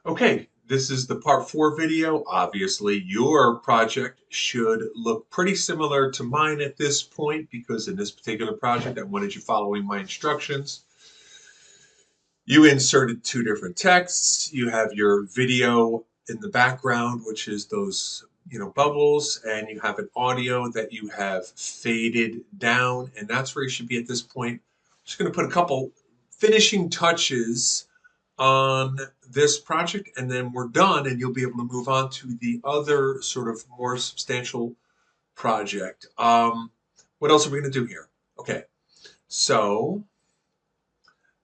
Okay, this is the part 4 video. Obviously, your project should look pretty similar to mine at this point because in this particular project, I wanted you following my instructions. You inserted two different texts. You have your video in the background, which is those bubbles, and you have an audio that you have faded down, and that's where you should be at this point. I'm just going to put a couple finishing touches on this project, and then we're done, and you'll be able to move on to the other sort of more substantial project. What else are we going to do here? Okay, so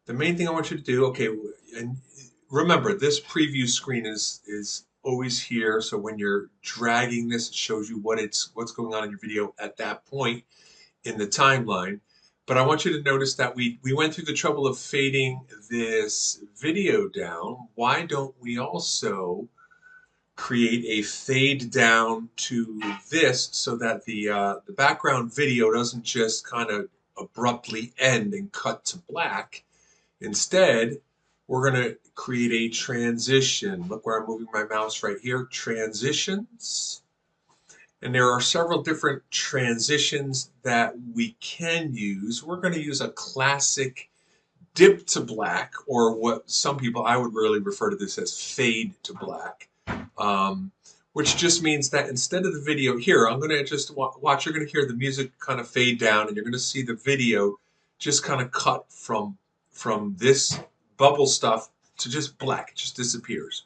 the main thing I want you to do, okay, and remember this preview screen is always here, so when you're dragging this, it shows you what's going on in your video at that point in the timeline. But I want you to notice that we went through the trouble of fading this video down. Why don't we also create a fade down to this so that the background video doesn't just kind of abruptly end and cut to black. Instead, we're going to create a transition. Look where I'm moving my mouse right here. Transitions. And there are several different transitions that we can use. We're going to use a classic dip to black, or what some people, I would really refer to this as fade to black, which just means that instead of the video here, I'm going to just watch, you're going to hear the music kind of fade down, and you're going to see the video just kind of cut from this bubble stuff to just black. It just disappears.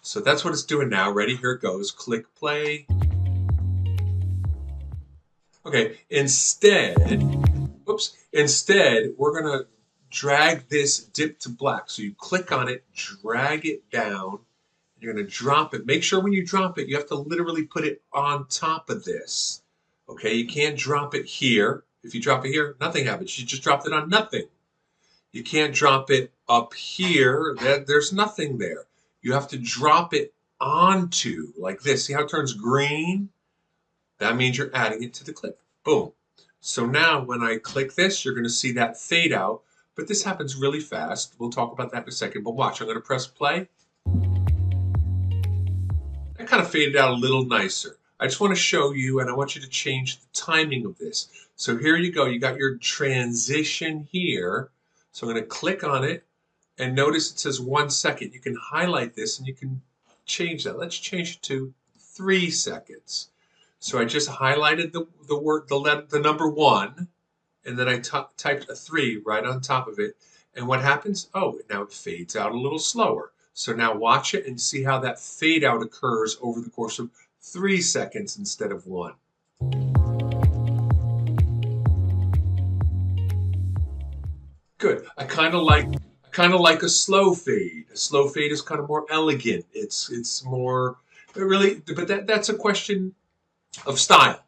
So that's what it's doing now. Ready? Here it goes. Click play. Okay, instead, we're going to drag this dip to black. So you click on it, drag it down, and you're going to drop it. Make sure when you drop it, you have to literally put it on top of this. Okay, you can't drop it here. If you drop it here, nothing happens. You just dropped it on nothing. You can't drop it up here. There's nothing there. You have to drop it onto, like this. See how it turns green? That means you're adding it to the clip. Boom. So now when I click this, you're going to see that fade out. But this happens really fast. We'll talk about that in a second. But watch, I'm going to press play. That kind of faded out a little nicer. I just want to show you, and I want you to change the timing of this. So here you go. You got your transition here. So I'm going to click on it. And notice it says 1 second. You can highlight this and you can change that. Let's change it to 3 seconds. So I just highlighted the number 1, and then I typed a 3 right on top of it. And what happens? Oh, now it fades out a little slower. So now watch it and see how that fade out occurs over the course of 3 seconds instead of 1. Good. I kind of like a slow fade. A slow fade is kind of more elegant. It's more really, but that's a question of style.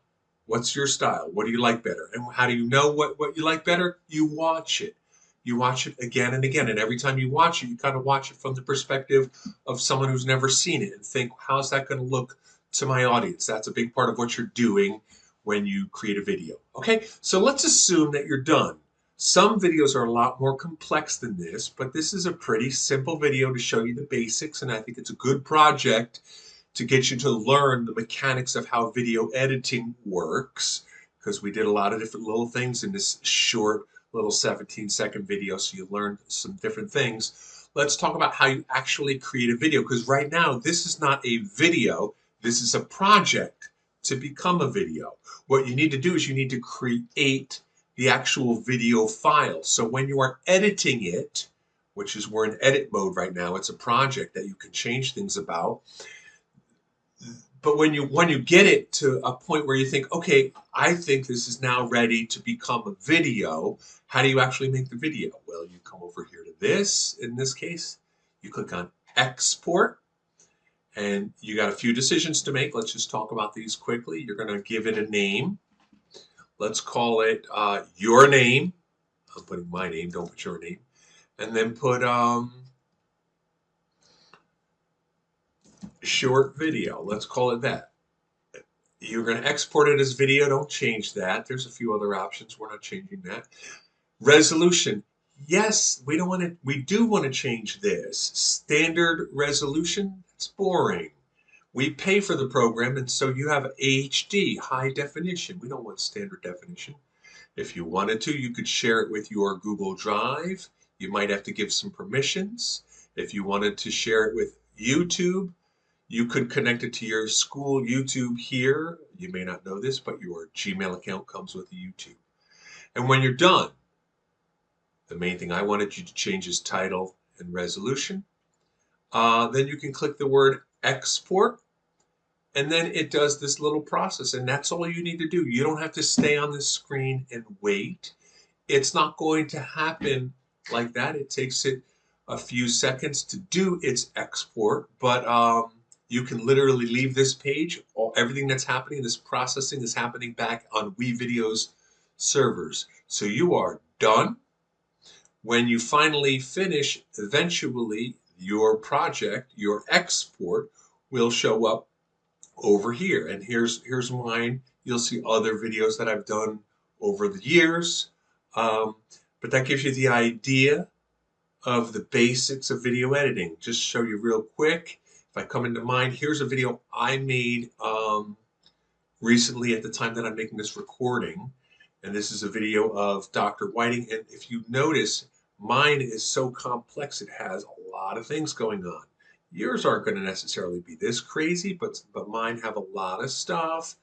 What's your style? What do you like better? And how do you know what you like better? You watch it. You watch it again and again. And every time you watch it, you kind of watch it from the perspective of someone who's never seen it and think, how's that going to look to my audience? That's a big part of what you're doing when you create a video. Okay, so let's assume that you're done. Some videos are a lot more complex than this, but this is a pretty simple video to show you the basics, and I think it's a good project to get you to learn the mechanics of how video editing works, because we did a lot of different little things in this short little 17-second video, so you learned some different things. Let's talk about how you actually create a video, because right now this is not a video, this is a project to become a video. What you need to do is you need to create the actual video file. So when you are editing it, which is we're in edit mode right now, it's a project that you can change things about. But when you get it to a point where you think, okay, I think this is now ready to become a video, how do you actually make the video? Well, you come over here to this, in this case, you click on export, and you got a few decisions to make. Let's just talk about these quickly. You're going to give it a name. Let's call it your name. I'm putting my name, don't put your name. And then put short video. Let's call it that. You're going to export it as video. Don't change that. There's a few other options. We're not changing that. Resolution. Yes, we do want to change this. Standard resolution, it's boring. We pay for the program, and so you have HD, high definition. We don't want standard definition. If you wanted to, you could share it with your Google Drive. You might have to give some permissions. If you wanted to share it with YouTube, you could connect it to your school YouTube here. You may not know this, but your Gmail account comes with YouTube. And when you're done, the main thing I wanted you to change is title and resolution. Then you can click the word export, and then it does this little process, and that's all you need to do. You don't have to stay on the screen and wait. It's not going to happen like that. It takes it a few seconds to do its export, but you can literally leave this page. Everything that's happening, this processing is happening back on WeVideo's servers. So you are done. When you finally finish, eventually your project, your export, will show up over here. And here's mine. You'll see other videos that I've done over the years. But that gives you the idea of the basics of video editing. Just show you real quick. If I come into mind, here's a video I made recently at the time that I'm making this recording. And this is a video of Dr. Whiting. And if you notice, mine is so complex, it has a lot of things going on. Yours aren't going to necessarily be this crazy, but mine have a lot of stuff,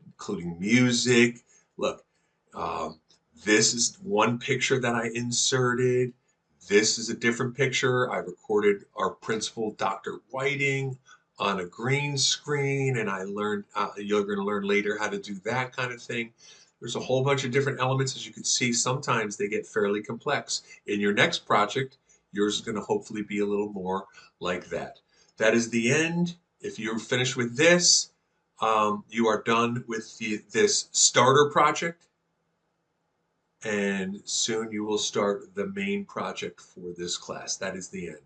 including music. Look, this is one picture that I inserted. This is a different picture. I recorded our principal, Dr. Whiting, on a green screen, and I learned, you're going to learn later how to do that kind of thing. There's a whole bunch of different elements. As you can see, sometimes they get fairly complex. In your next project, yours is going to hopefully be a little more like that. That is the end. If you're finished with this, you are done with this starter project, and soon you will start the main project for this class. That is the end.